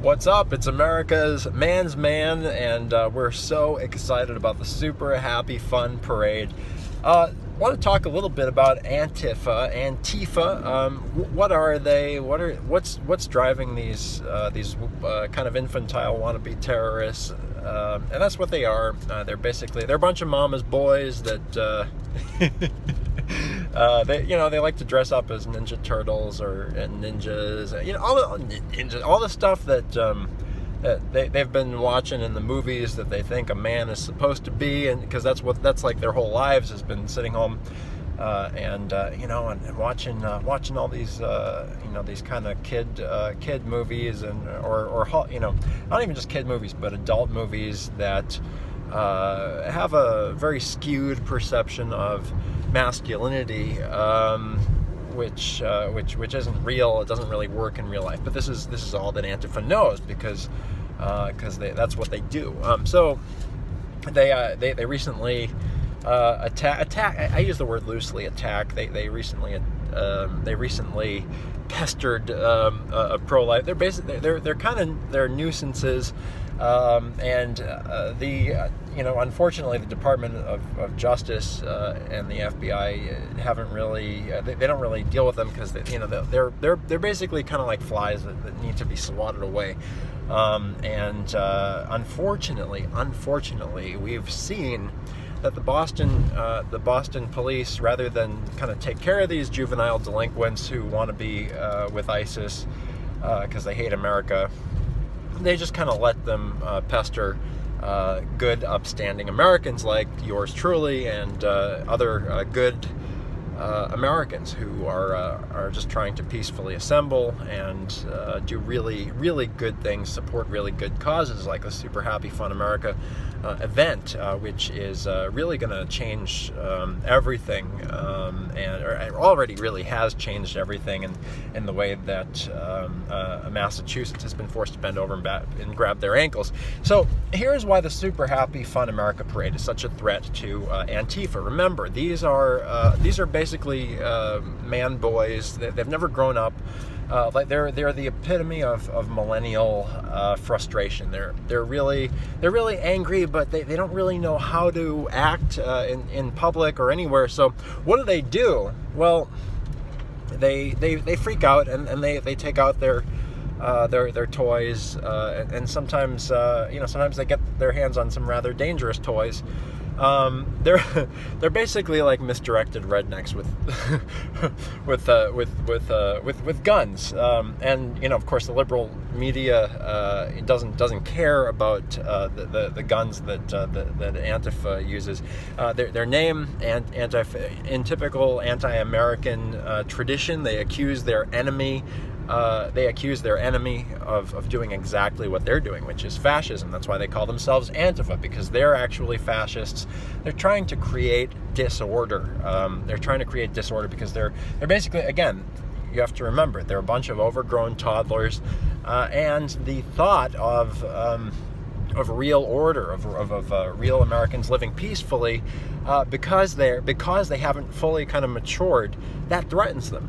What's up? It's America's man's man, and we're so excited about the super happy fun parade. Want to talk a little bit about Antifa. What are they? What's driving these kind of infantile wannabe terrorists? And that's what they are. They're a bunch of mama's boys that they like to dress up as Ninja Turtles or ninjas. All the stuff that they've been watching in the movies that they think a man is supposed to be, and because that's like their whole lives has been sitting home and watching all these these kind of kid movies or not even just kid movies but adult movies that have a very skewed perception of masculinity, which isn't real. It doesn't really work in real life. But this is all that Antifa knows because that's what they do. So they recently attack. I use the word loosely. Attack. They recently pestered a pro-life. They're nuisances. Unfortunately, the Department of Justice and the FBI haven't really. They don't really deal with them because they're basically kind of like flies that need to be swatted away. Unfortunately, we've seen that the Boston police, rather than kind of take care of these juvenile delinquents who want to be with ISIS because they hate America, they just kind of let them pester good, upstanding Americans like yours truly and other good Americans who are just trying to peacefully assemble and do really, really good things, support really good causes like the Super Happy Fun America event, which is really going to change everything, and already really has changed everything in the way that Massachusetts has been forced to bend over and grab their ankles. So here's why the Super Happy Fun America parade is such a threat to Antifa. Remember, these are basically man boys. They've never grown up. Like they're the epitome of millennial frustration. They're really angry, but they don't really know how to act in public or anywhere. So what do? Well, they freak out and they take out their toys, and sometimes sometimes they get their hands on some rather dangerous toys. They're basically like misdirected rednecks with guns, and of course the liberal media doesn't care about the guns that Antifa uses. Their name and in typical anti-American tradition, they accuse their enemy. Of doing exactly what they're doing, which is fascism. That's why they call themselves Antifa, because they're actually fascists. They're trying to create disorder. Because they're basically, again, you have to remember, they're a bunch of overgrown toddlers, and the thought of real order, of real Americans living peacefully, because they haven't fully kind of matured, that threatens them.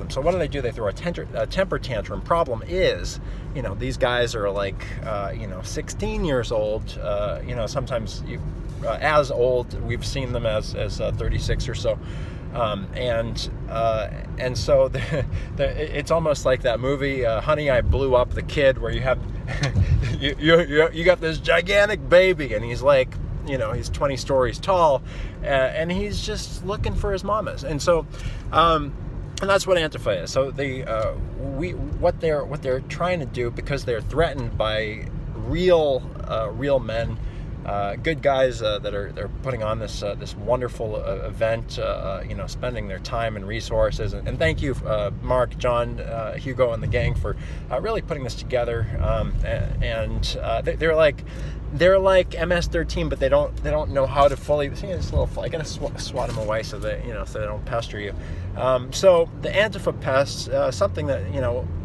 So what do? They throw a temper tantrum. Problem is, these guys are like 16 years old. Sometimes as old. We've seen them as 36 or so. And so it's almost like that movie, Honey, I Blew Up the Kid, where you have you got this gigantic baby, and he's like, he's 20 stories tall, and he's just looking for his mamas. And so, and that's what Antifa is. So what they're trying to do, because they're threatened by real men. Good guys they're putting on this wonderful event, spending their time and resources, and thank you, Mark, John, Hugo, and the gang for really putting this together. They're like MS-13, but they don't know how to fully. See, this little fly, gotta swat them away so they don't pester you. So the Antifa pests, something that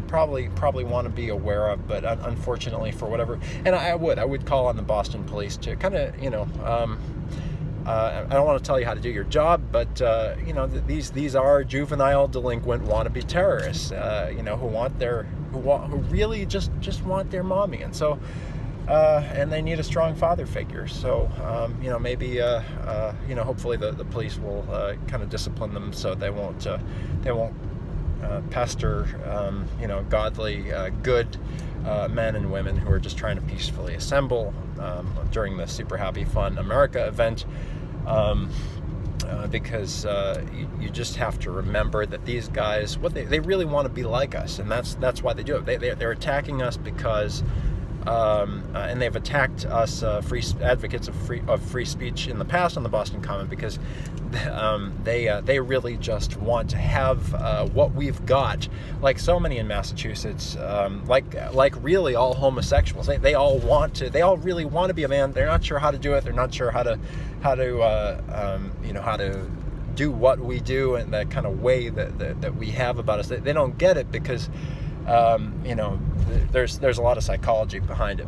probably want to be aware of, but unfortunately for whatever, and I would call on the Boston police to kind of I don't want to tell you how to do your job, but these are juvenile delinquent wannabe terrorists, who want their who really just want their mommy, and so and they need a strong father figure. So maybe hopefully the police will kind of discipline them so they won't pester godly good men and women who are just trying to peacefully assemble during the Super Happy Fun America event. Because you just have to remember that these guys, they really want to be like us, and that's why they do it. They're attacking us because, and they've attacked us free advocates of free speech in the past on the Boston Common, because they really just want to have what we've got, like so many in Massachusetts, like really all homosexuals. They all really want to be a man. They're not sure how to do it. They're not sure how to do what we do and that kind of way that we have about us. They don't get it because there's a lot of psychology behind it,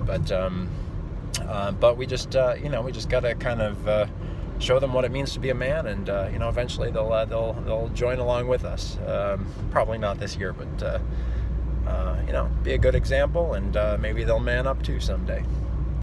but we just gotta kind of show them what it means to be a man, and eventually they'll join along with us. Probably not this year, but be a good example, and maybe they'll man up too someday.